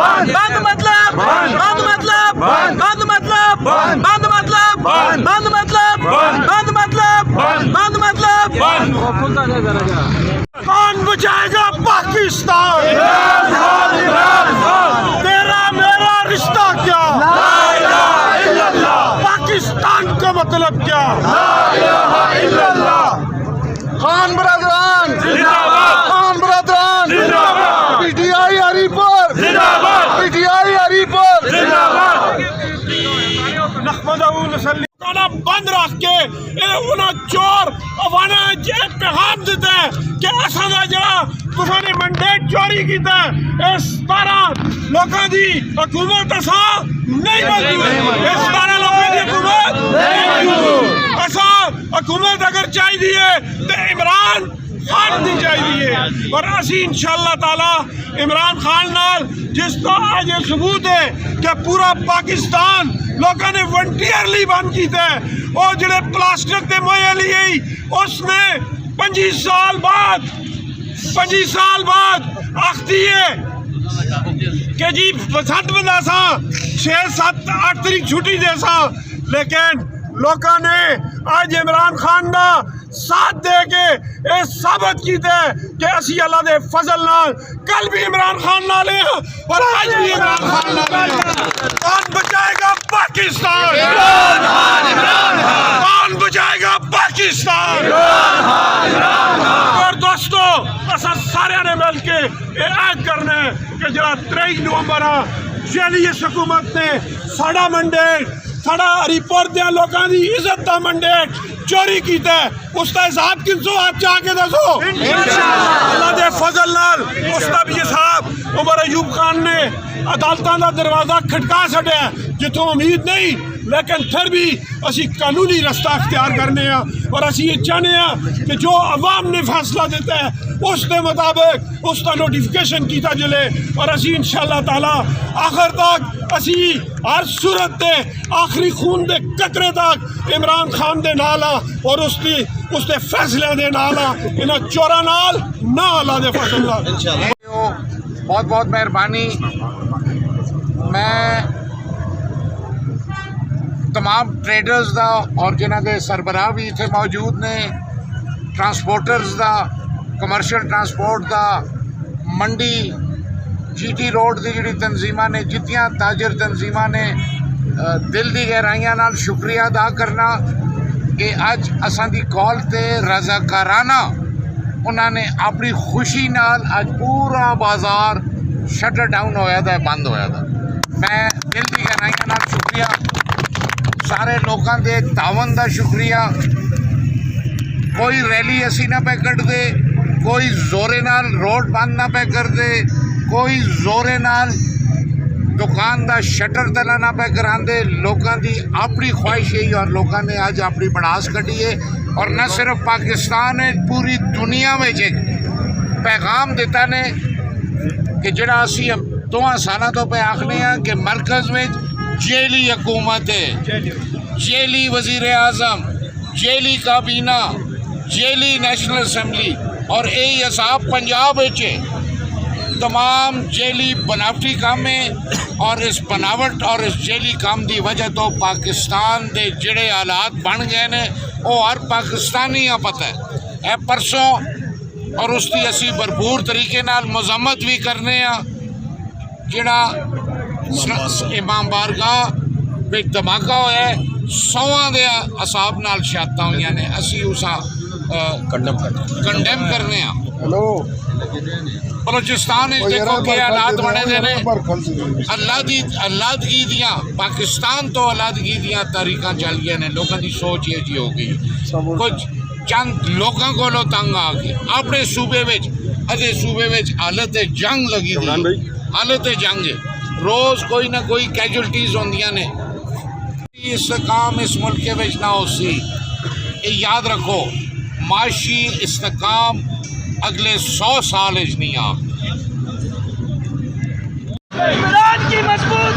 बंद मतलब बंद मतलब बंद मतलब बंद मतलब बंद मतलब बंद मतलब बंद मतलब कौन बचाएगा पाकिस्तान? तेरा मेरा रिश्ता क्या? पाकिस्तान का मतलब क्या? खान बरदरान जिंदाबाद, खान बरदरान जिंदाबाद, पीटीआई हरीपुर जिंदाबाद, पीटीआई हरीपुर जिंदाबाद। खाना बंद रख के चोर अफाना पैगाम देते हैं कि असा जरा तुसाने मैंडेट चोरी किया इस तरह लोगों की हुकूमत असा नहीं मंजूर, इस तरह लोगों की हुकूमत नहीं मंजूर। असा हुकूमत अगर चाहिए तो इमरान खान की चाहिए और असी इंशाअल्लाह ताला इमरान खान नाल जिस तो आज ये सबूत है कि पूरा पाकिस्तान लोगों ने वॉलंटियरली बंद किया है और जो प्लास्टिक के मोए लिए उसने 25 साल बाद आखती है कि जी बसंत में दसा 6, 7, 8 तरीक छुट्टी देसा, लेकिन लोगों ने आज इमरान खान का साथ दे के ये साबित किया कि असी अल्लाह के फजल नाल कल भी इमरान खान नाल हैं और आज भी इमरान खान नाल हैं। कौन बचाएगा पाकिस्तान? कौन बचाएगा पाकिस्तान? और दोस्तों असा सारे ने मिल के ऐद करना है कि जरा 23 नवंबर जेली इस हुकूमत ने साड़ा मैंडेट साड़ा हरीपुर दे लोगों की इज्जत का मैंडेट चोरी किया है, उसका हिसाब किसो आप जाके दसो अल्लाह के फजल नाल। उसका भी हिसाब उमर अयूब खान ने अदालतों का दरवाजा खटका छड़िया जितों उम्मीद नहीं, लेकिन फिर भी असी कानूनी रास्ता अख्तियार करने और असी ये चाहते कि जो अवाम ने फैसला देता है उसके मुताबिक उसका नोटिफिकेशन किया जले और असी इंशाअल्लाह ताला आखिर तक असी हर सूरत के आखिरी खून के कतरे तक इमरान खान के नाल और उसके फैसले के नाल इन्होंने चोरा नाल ना अल्लाह के फजल नाल। बहुत बहुत मेहरबानी। मैं तमाम ट्रेडर्स का और जिन्हों के सरबराह भी इतने मौजूद ने, ट्रांसपोर्टर्स का, कमर्शियल ट्रांसपोर्ट का, मंडी GT रोड की जी तंजीमां ने, जितनी ताजर तंजीमां ने, दिल की गहराइयां नाल शुक्रिया अदा करना कि अज असां दी कॉल ते रजाकाराना उन्होंने अपनी खुशी नाल अज पूरा बाजार शटर डाउन होया था, बंद होया था। मैं दिल की गहराइयां नाल शुक्रिया, सारे लोगों के तावन का शुक्रिया। कोई रैली असी ना पे कटते, कोई जोरे नाल रोड बंद ना पे करते, कोई जोरे नाल दुकान का शटर तला ना पे कराते। लोगों की अपनी ख्वाहिश यही और लोगों ने अज अपनी बनास कटी है और न सिर्फ पाकिस्तान है पूरी दुनिया में एक पैगाम दिता ने कि जरा असी 2 साल तो पे आखने कि मरकज़ में जेली हुकूमत है, जेली वज़ीर आज़म, जेली काबीना, जेली नेशनल असम्बली और यही हिसाब पंजाब है। तमाम जेली बनावटी काम है और इस बनावट और इस जेली काम की वजह तो पाकिस्तान के जिहड़े हालात बन गए ने वो हर पाकिस्तानी का पता है। परसों और उसकी असी भरपूर तरीके नाल मजम्मत भी करने जिहड़ा इमाम बारगाह में धमाका होया 100 के हिसाब नाल शहादतां होईयां ने, असी उस कंडेम करने। बलोचिस्तान देखो कि हालात बने दे ने, अलादगी दियाँ पाकिस्तान तो अलादगी दियाँ तारीखां चल गई ने, लोगों की सोच ये जी हो गई। कुछ चंद लोगों को तंग आ गए अपने सूबे में, अजे सूबे में हालत जंग लगी थी, हालत जंग रोज़ कोई ना कोई कैजुअल्टीज होंदियां ने। इस काम इस मुल्क के ना हो सी, याद रखो माशी इस्तेकाम अगले 100 साल नहीं आ। इमरान की मजबूत